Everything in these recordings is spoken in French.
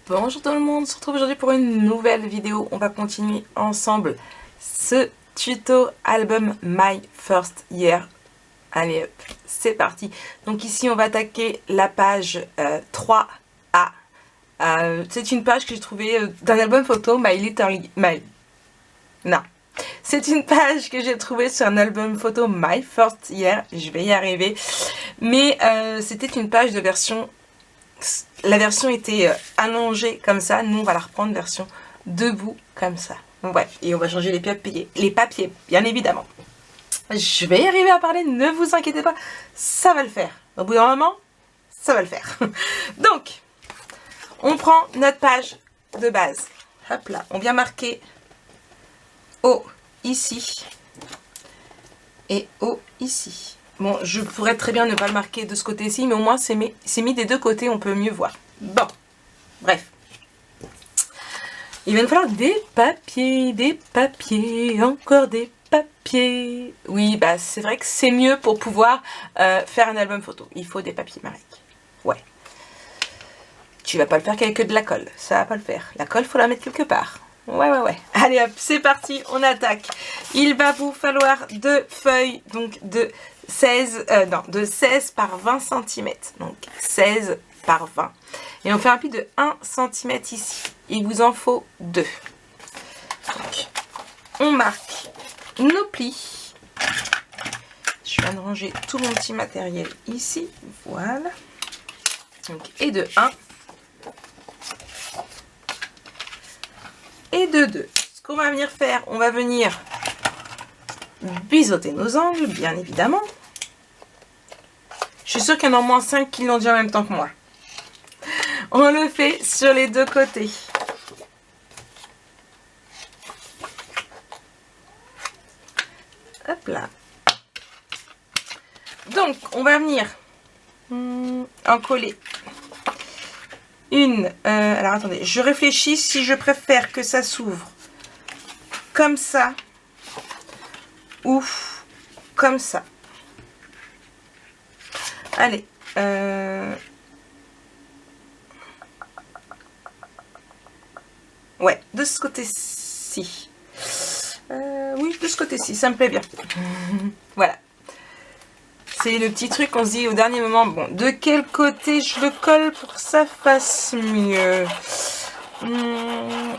Bonjour tout le monde, on se retrouve aujourd'hui pour une nouvelle vidéo. On va continuer ensemble ce tuto album My First Year. Allez hop, c'est parti. Donc ici on va attaquer la page 3A. C'est une page que j'ai trouvée d'un album photo C'est une page que j'ai trouvée sur un album photo My First Year. Je vais y arriver. Mais c'était une page de version... La version était allongée comme ça. Nous, on va la reprendre version debout comme ça. Ouais, et on va changer les papiers, bien évidemment. Je vais y arriver à parler, ne vous inquiétez pas. Ça va le faire. Au bout d'un moment, ça va le faire. Donc, on prend notre page de base. Hop là, on vient marquer O ici et O ici. Bon, je pourrais très bien ne pas le marquer de ce côté-ci, mais au moins c'est mis des deux côtés, on peut mieux voir. Bon, bref. Il va nous falloir des papiers, encore des papiers. Oui, bah c'est vrai que c'est mieux pour pouvoir faire un album photo. Il faut des papiers, Marie. Ouais. Tu vas pas le faire qu'avec de la colle, ça va pas le faire. La colle, faut la mettre quelque part. Ouais. Allez hop, c'est parti, on attaque. Il va vous falloir deux feuilles, donc de 16 par 20 cm. Donc 16 par 20. Et on fait un pli de 1 cm ici. Il vous en faut 2. Donc, on marque nos plis. Je viens de ranger tout mon petit matériel ici. Voilà. Donc, et de 1. Et de 2. Ce qu'on va venir faire, on va venir biseauter nos angles, bien évidemment. Je suis sûre qu'il y en a au moins 5 qui l'ont dit en même temps que moi. On le fait sur les deux côtés. Hop là. Donc, on va venir en coller une... alors, attendez, je réfléchis si je préfère que ça s'ouvre comme ça ou comme ça. Allez. Ouais, de ce côté-ci. Oui, de ce côté-ci, ça me plaît bien. Voilà. C'est le petit truc, on se dit au dernier moment, bon, de quel côté je le colle pour que ça fasse mieux?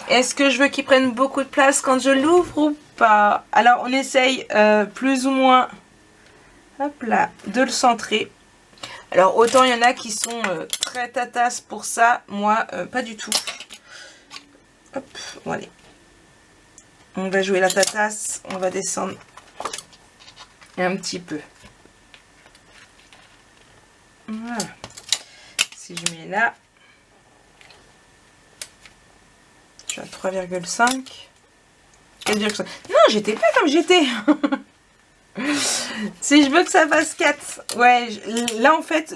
Est-ce que je veux qu'il prenne beaucoup de place quand je l'ouvre ou pas? Alors, on essaye plus ou moins, hop là, de le centrer. Alors, autant il y en a qui sont très tatasses pour ça, moi, pas du tout. Hop, bon, allez. On va jouer la tatasse, on va descendre un petit peu. Voilà. Si je mets là, je suis à 3,5. 4,5. Non, j'étais pas comme j'étais. Si je veux que ça fasse 4. Ouais, là en fait,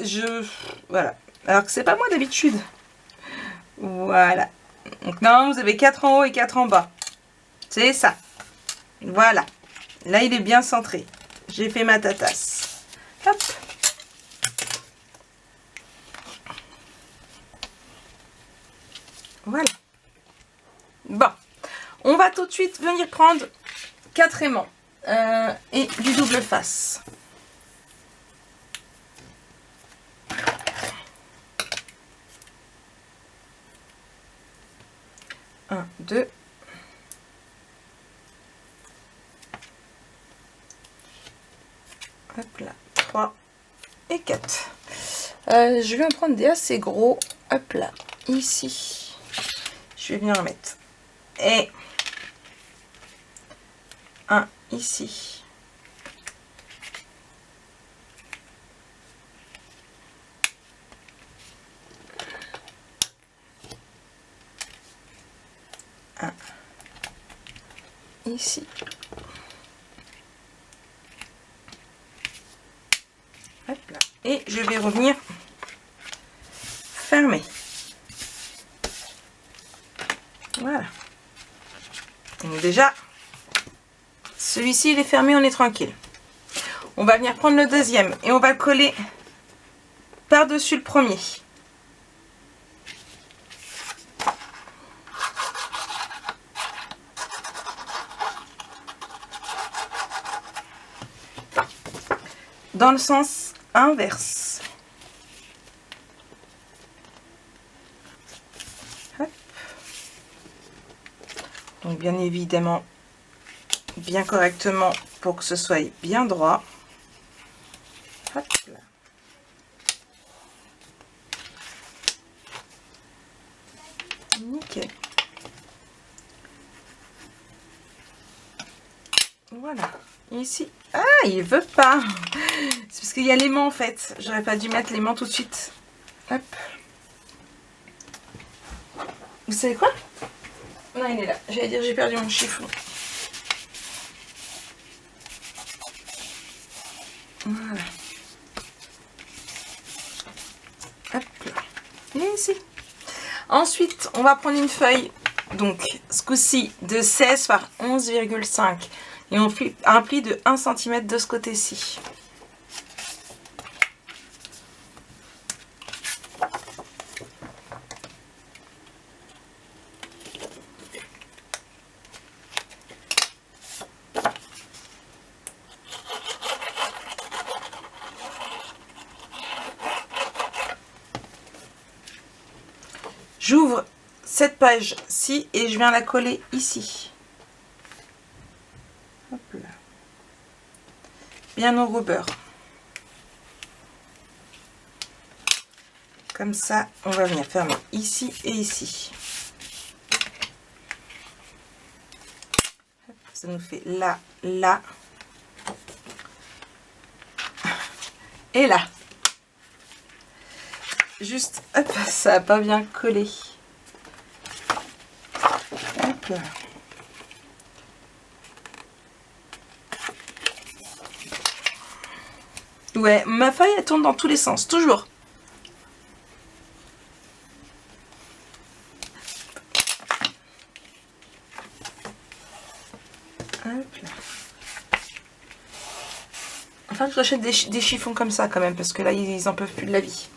voilà. Alors que c'est pas moi d'habitude. Voilà. Donc non, vous avez 4 en haut et 4 en bas. C'est ça. Voilà. Là, il est bien centré. J'ai fait ma tatasse. Hop. Voilà. Bon. On va tout de suite venir prendre 4 aimants et du double face. Un, 2. Hop là. 3 et 4. Je vais en prendre des assez gros. Hop là. Ici. Je vais venir en mettre. Et un ici. Un ici. Hop là. Et je vais revenir fermer. Voilà. Donc déjà, celui-ci il est fermé, on est tranquille. On va venir prendre le deuxième et on va le coller par-dessus le premier. dans le sens inverse. Hop. Donc bien évidemment, bien correctement pour que ce soit bien droit. Hop là. Nickel. Voilà. Et ici, ah, il veut pas. C'est parce qu'il y a l'aimant en fait. J'aurais pas dû mettre l'aimant tout de suite. Hop. Vous savez quoi? Non, il est là. J'allais dire j'ai perdu mon chiffon. Voilà. Hop là. Et ici. Ensuite, on va prendre une feuille, donc ce coup-ci de 16 par 11,5 et on fait un pli de 1 cm de ce côté-ci. J'ouvre cette page-ci et je viens la coller ici. Hop là. Bien au rubber. Comme ça, on va venir fermer ici et ici. Ça nous fait là, là et là. Juste, hop, ça n'a pas bien collé. Hop là. Ouais, ma feuille elle tourne dans tous les sens, toujours. Hop là. Enfin, je rachète des chiffons comme ça quand même, parce que là, ils en peuvent plus de la vie.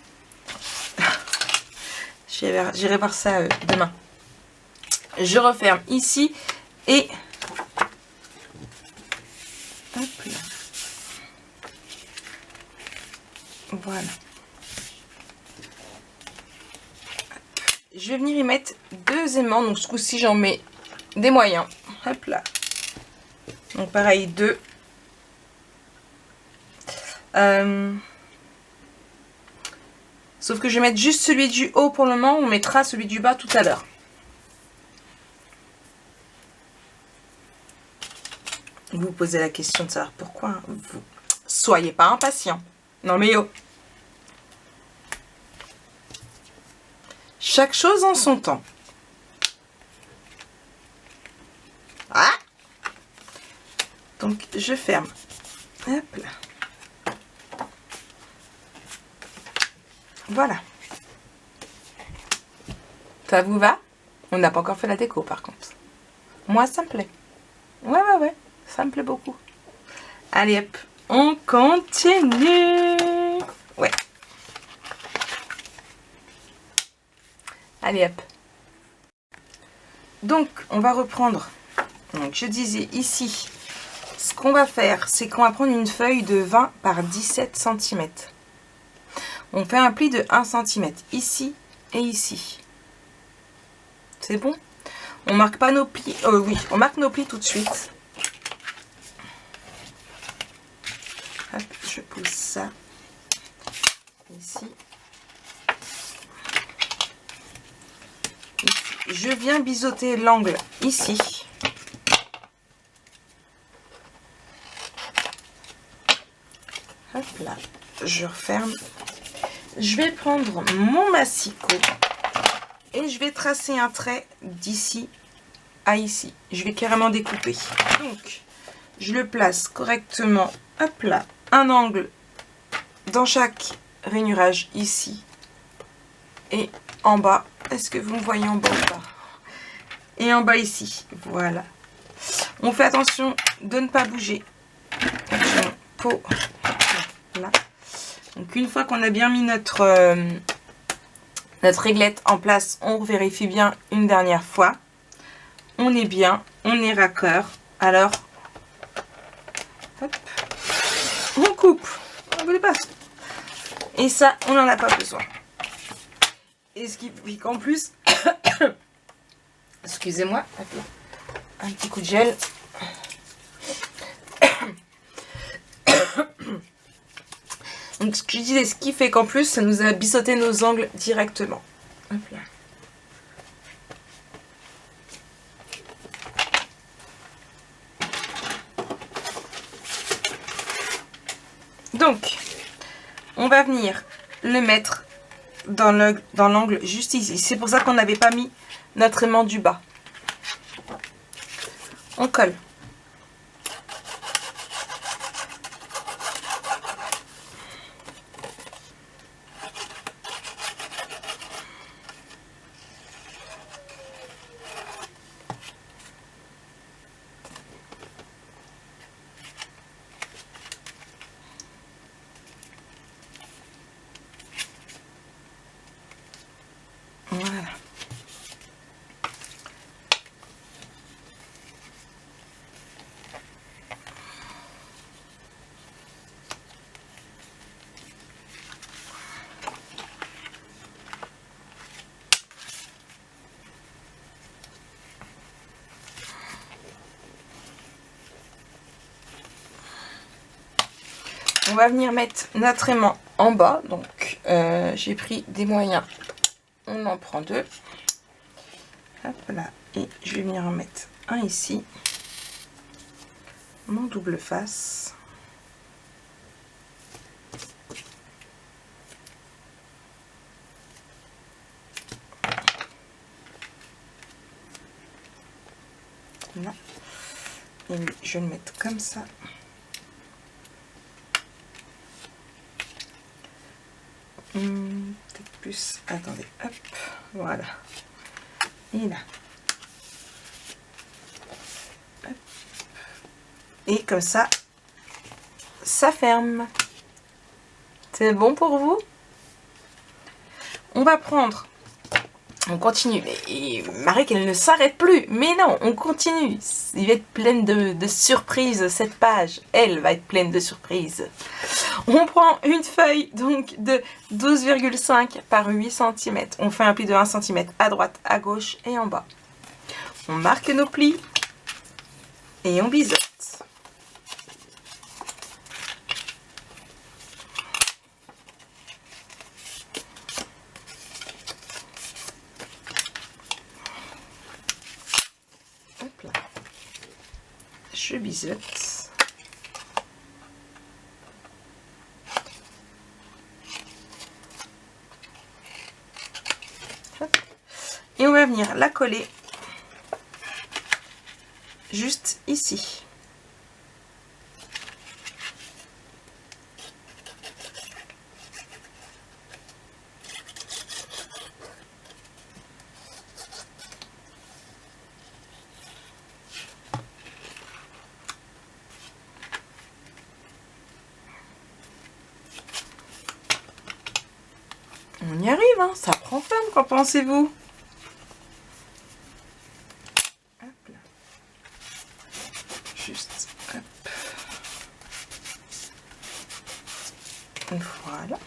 J'irai voir ça demain. Je referme ici et hop là. Voilà. Je vais venir y mettre 2 aimants. Donc ce coup-ci, j'en mets des moyens. Hop là. Donc pareil, 2. Sauf que je vais mettre juste celui du haut pour le moment. On mettra celui du bas tout à l'heure. Vous vous posez la question de savoir pourquoi. Vous soyez pas impatient. Non mais yo. Chaque chose en son temps. Ah. Donc je ferme. Hop là. Voilà. Ça vous va? On n'a pas encore fait la déco par contre. Moi ça me plaît. Ouais. Ça me plaît beaucoup. Allez hop. On continue. Ouais. Allez hop. Donc on va reprendre. Donc je disais ici. Ce qu'on va faire, c'est qu'on va prendre une feuille de 20 par 17 cm. On fait un pli de 1 cm ici et ici. C'est bon? On marque pas nos plis. Oui, on marque nos plis tout de suite. Hop, je pose ça ici. Je viens biseauter l'angle ici. Hop là, je referme. Je vais prendre mon massicot et je vais tracer un trait d'ici à ici. Je vais carrément découper. Donc, je le place correctement. Hop là, un angle dans chaque rainurage ici et en bas. Est-ce que vous me voyez en bas ou pas? Et en bas ici. Voilà. On fait attention de ne pas bouger. Pot. Là. Donc une fois qu'on a bien mis notre réglette en place, on vérifie bien une dernière fois. On est bien, on est raccord. Alors, hop, on coupe. Et ça, on n'en a pas besoin. Et ce qui fait qu'en plus, excusez-moi, un petit coup de gel. Donc ce que je disais, ce qui fait qu'en plus, ça nous a biseauté nos ongles directement. Hop là. Donc, on va venir le mettre dans l'angle juste ici. C'est pour ça qu'on n'avait pas mis notre aimant du bas. On colle. Voilà. On va venir mettre notre aimant en bas. Donc, j'ai pris des moyens. On en prend deux. Hop là. Et je vais venir en mettre un ici. Mon double face. Là. Et je vais le mettre comme ça. Peut-être plus. Attendez, hop, voilà. Et là. Hop. Et comme ça, ça ferme. C'est bon pour vous? On va prendre. On continue. Et Marie qu'elle ne s'arrête plus. Mais non, on continue. Il va être pleine de surprises cette page. Elle va être pleine de surprises. On prend une feuille donc de 12,5 par 8 cm. On fait un pli de 1 cm à droite, à gauche et en bas. On marque nos plis et on biseaute. Hop là. Je biseaute. Et on va venir la coller juste ici. On y arrive, hein, ça prend forme, qu'en pensez-vous? Juste, hop. Voilà.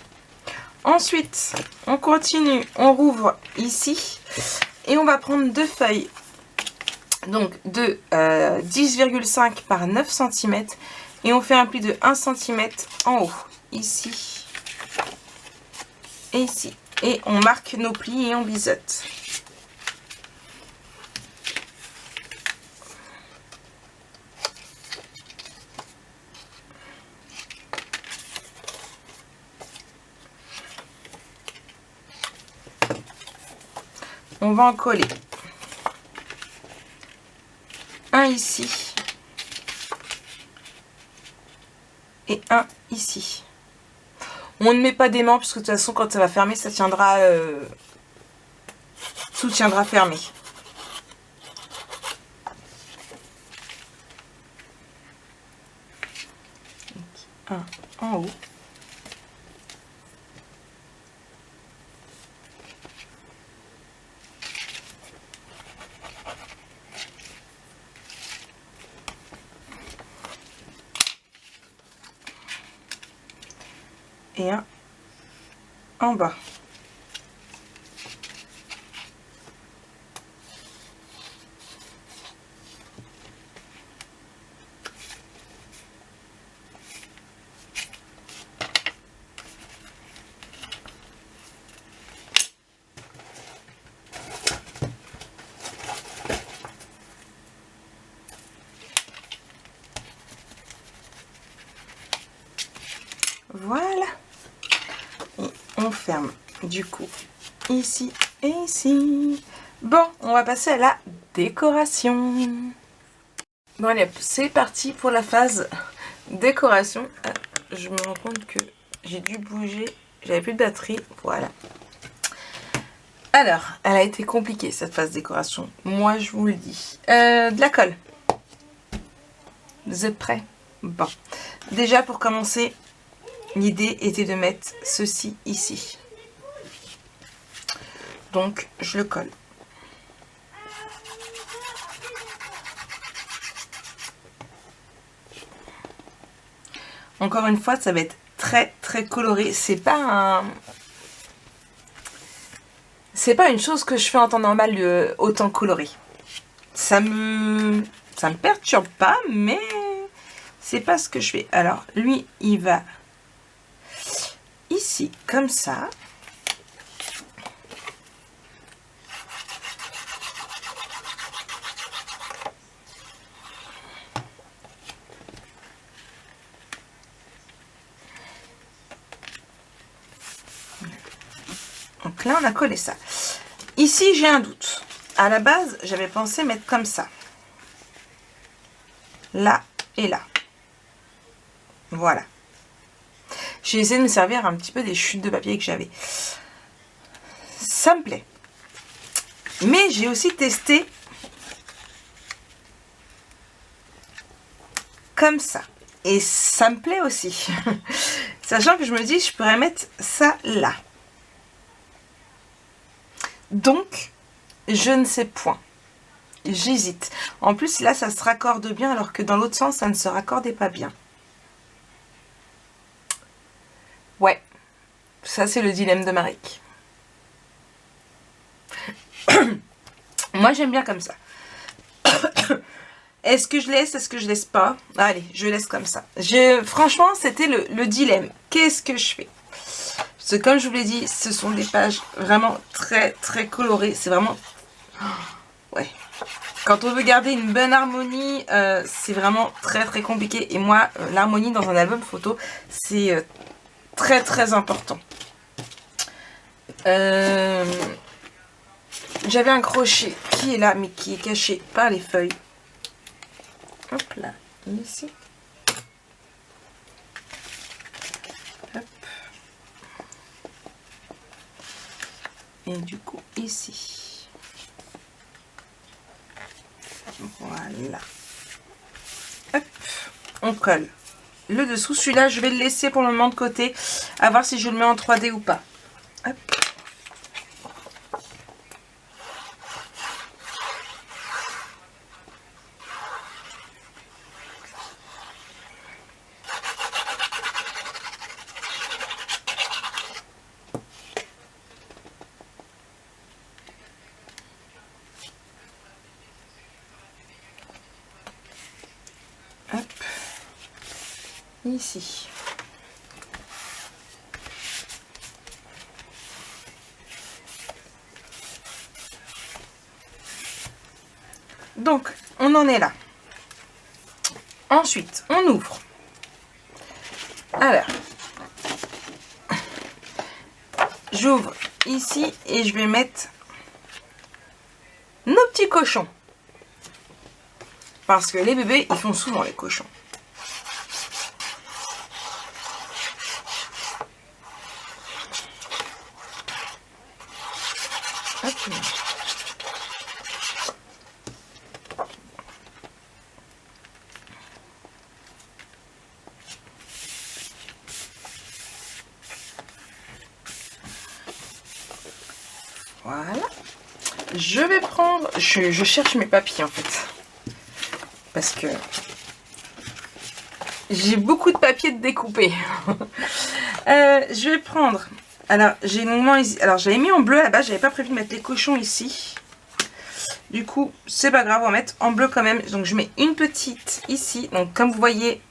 Ensuite, on continue, on rouvre ici et on va prendre deux feuilles. Donc de 10,5 par 9 cm et on fait un pli de 1 cm en haut, ici et ici. Et on marque nos plis et on biseaute. On va en coller un ici et un ici. On ne met pas d'aimant parce que de toute façon quand ça va fermer, ça tiendra, tout tiendra fermé. Donc, un en haut. Et un en bas. Voilà. Et on ferme du coup ici et ici. Bon, on va passer à la décoration. Bon allez, c'est parti pour la phase décoration. Ah, je me rends compte que j'ai dû bouger, j'avais plus de batterie, voilà. Alors, elle a été compliquée cette phase décoration, moi je vous le dis. De la colle. Vous êtes prêts? Bon, déjà pour commencer, l'idée était de mettre ceci ici. Donc, je le colle. Encore une fois, ça va être très très coloré. C'est pas une chose que je fais en temps normal autant coloré. Ça me perturbe pas, mais c'est pas ce que je fais. Alors, lui, il va ici, comme ça. Donc là, on a collé ça. Ici, j'ai un doute. À la base, j'avais pensé mettre comme ça. Là et là. Voilà. J'ai essayé de me servir un petit peu des chutes de papier que j'avais. Ça me plaît. Mais j'ai aussi testé comme ça. Et ça me plaît aussi. Sachant que je me dis, je pourrais mettre ça là. Donc, je ne sais point. J'hésite. En plus, là, ça se raccorde bien, alors que dans l'autre sens, ça ne se raccordait pas bien. Ouais. Ça, c'est le dilemme de Maric. Moi, j'aime bien comme ça. Est-ce que je laisse? Est-ce que je laisse pas? Allez, je laisse comme ça. Franchement, c'était le dilemme. Qu'est-ce que je fais? Parce que comme je vous l'ai dit, ce sont des pages vraiment très très colorées. C'est vraiment... Ouais. Quand on veut garder une bonne harmonie, c'est vraiment très très compliqué. Et moi, l'harmonie dans un album photo, c'est très très important. J'avais un crochet qui est là, mais qui est caché par les feuilles. Hop là, ici. Hop. Et du coup, ici. Voilà. Hop. On colle le dessous. Celui-là, je vais le laisser pour le moment de côté. À voir si je le mets en 3D ou pas. Hop. Ici. Donc, on en est là. Ensuite, on ouvre. Alors, j'ouvre ici et je vais mettre nos petits cochons. Parce que les bébés, ils font souvent les cochons. Voilà. Je vais prendre... Je cherche mes papiers en fait. Parce que j'ai beaucoup de papier de découper. Je vais prendre Alors, j'ai longuement... Alors, j'avais mis en bleu à la base. J'avais pas prévu de mettre les cochons ici. Du coup, c'est pas grave, on va mettre en bleu quand même. Donc, je mets une petite ici. Donc, comme vous voyez,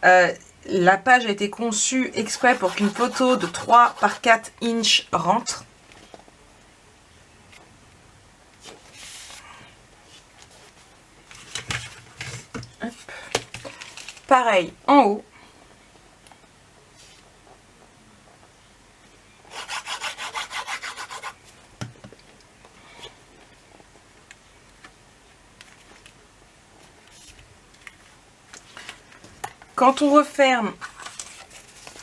la page a été conçue exprès pour qu'une photo de 3 par 4 inches rentre. Hop. Pareil en haut. Quand on referme,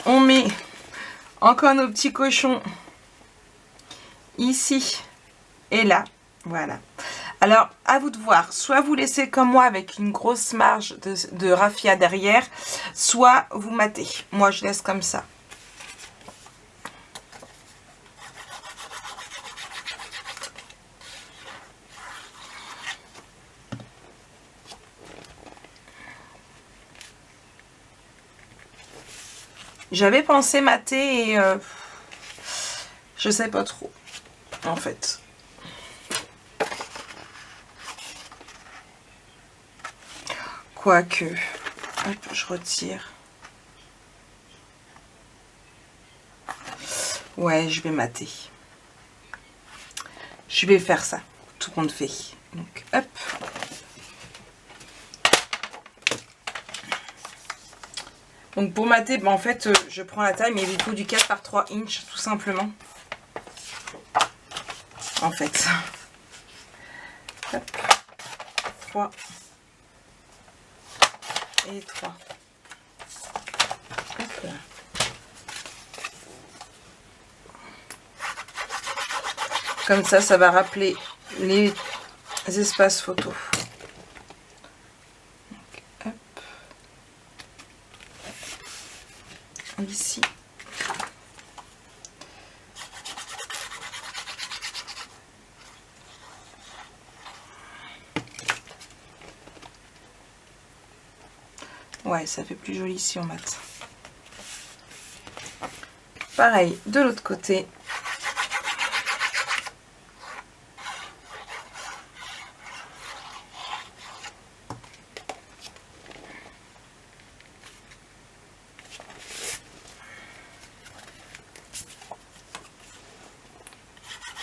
on met encore nos petits cochons ici et là. Voilà. Alors, à vous de voir. Soit vous laissez comme moi avec une grosse marge de raffia derrière, soit vous matez. Moi, je laisse comme ça. J'avais pensé mater et je sais pas trop, en fait. Quoique, hop, je retire. Ouais, je vais mater. Je vais faire ça, tout compte fait. Donc, hop. Donc pour mater, ben en fait, je prends la taille, mais il faut du 4 par 3 inches, tout simplement. En fait. Hop. 3. Et 3. Hop là. Comme ça va rappeler les espaces photos. Ici. Ouais, ça fait plus joli si on mate. Pareil de l'autre côté.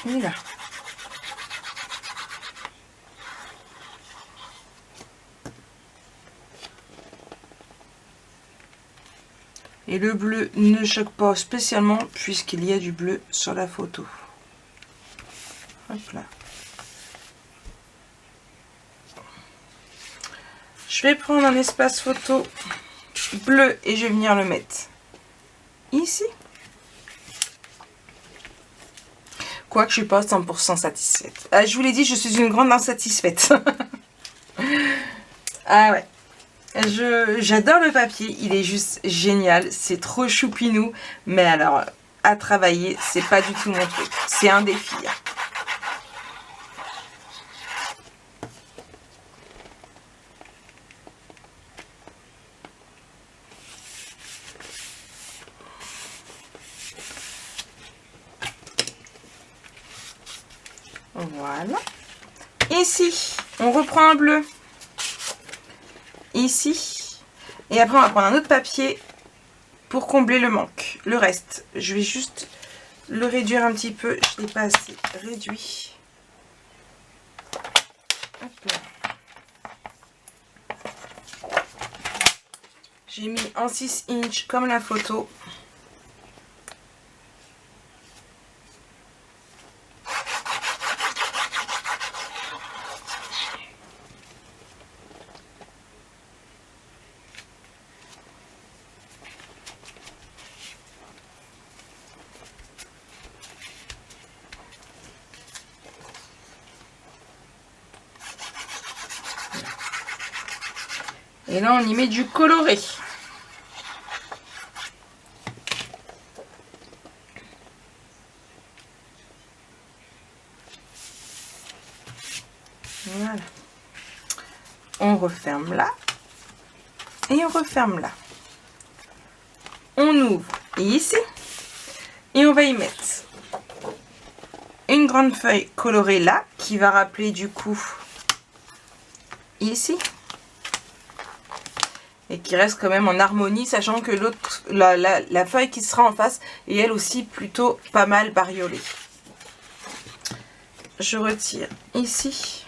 Et là. Et le bleu ne choque pas spécialement puisqu'il y a du bleu sur la photo. Hop là. Je vais prendre un espace photo bleu et je vais venir le mettre ici. Quoique je ne suis pas 100% satisfaite. Je vous l'ai dit, je suis une grande insatisfaite. Ah ouais. J'adore le papier, il est juste génial. C'est trop choupinou. Mais alors, à travailler, c'est pas du tout mon truc. C'est un défi. Voilà. Ici, on reprend un bleu. Ici. Et après, on va prendre un autre papier pour combler le manque. Le reste, je vais juste le réduire un petit peu. Je ne l'ai pas assez réduit. Hop là. J'ai mis en 6 inches comme la photo. Et là, on y met du coloré. Voilà. On referme là. Et on referme là. On ouvre ici. Et on va y mettre une grande feuille colorée là, qui va rappeler du coup ici. Et qui reste quand même en harmonie, sachant que l'autre, la feuille qui sera en face est elle aussi plutôt pas mal bariolée. Je retire ici.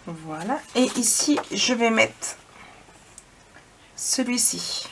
Voilà, et ici je vais mettre celui-ci.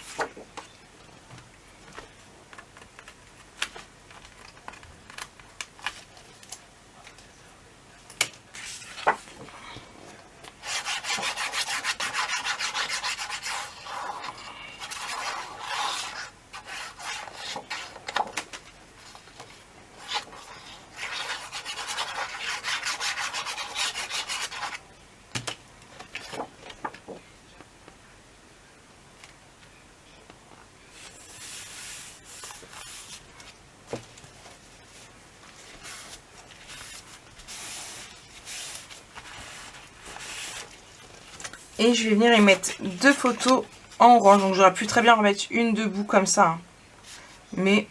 Et je vais venir y mettre deux photos en orange. Donc j'aurais pu très bien en remettre une debout comme ça. Hein. Mais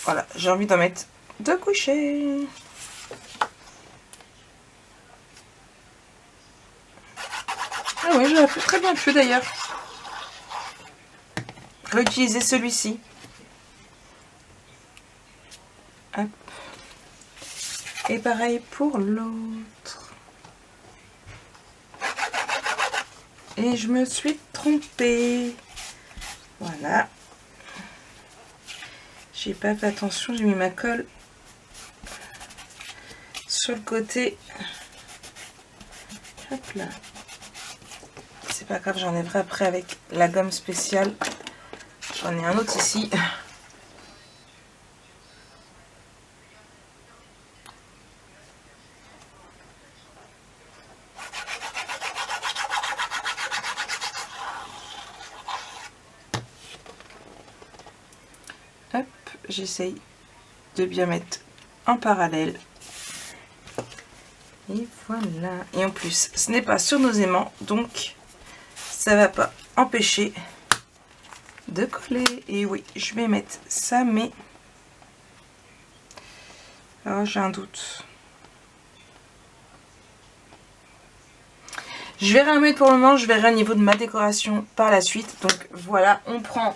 voilà, j'ai envie d'en mettre deux couchées. Ah oui, j'aurais très bien pu d'ailleurs réutiliser celui-ci. Hop. Et pareil pour l'autre. Et je me suis trompée. Voilà. J'ai pas fait attention, j'ai mis ma colle sur le côté. Hop là. C'est pas grave, j'enlèverai après avec la gomme spéciale. J'en ai un autre ici. Hop, j'essaye de bien mettre en parallèle. Et voilà. Et en plus, ce n'est pas sur nos aimants, donc ça va pas empêcher de coller. Et oui, je vais mettre ça, mais alors j'ai un doute. Je verrai un mettre pour le moment, je verrai au niveau de ma décoration par la suite. Donc voilà, on prend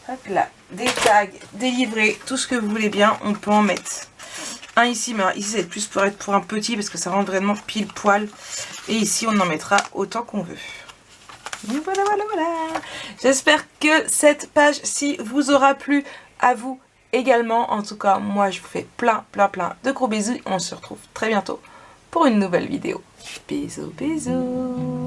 hop là, des tags, des livrets, tout ce que vous voulez bien. On peut en mettre un ici, mais ici c'est plus pour être pour un petit parce que ça rentre vraiment pile poil. Et ici on en mettra autant qu'on veut. Et voilà, voilà, voilà. J'espère que cette page-ci vous aura plu, à vous également. En tout cas, moi je vous fais plein de gros bisous. On se retrouve très bientôt pour une nouvelle vidéo. Bisous, bisous.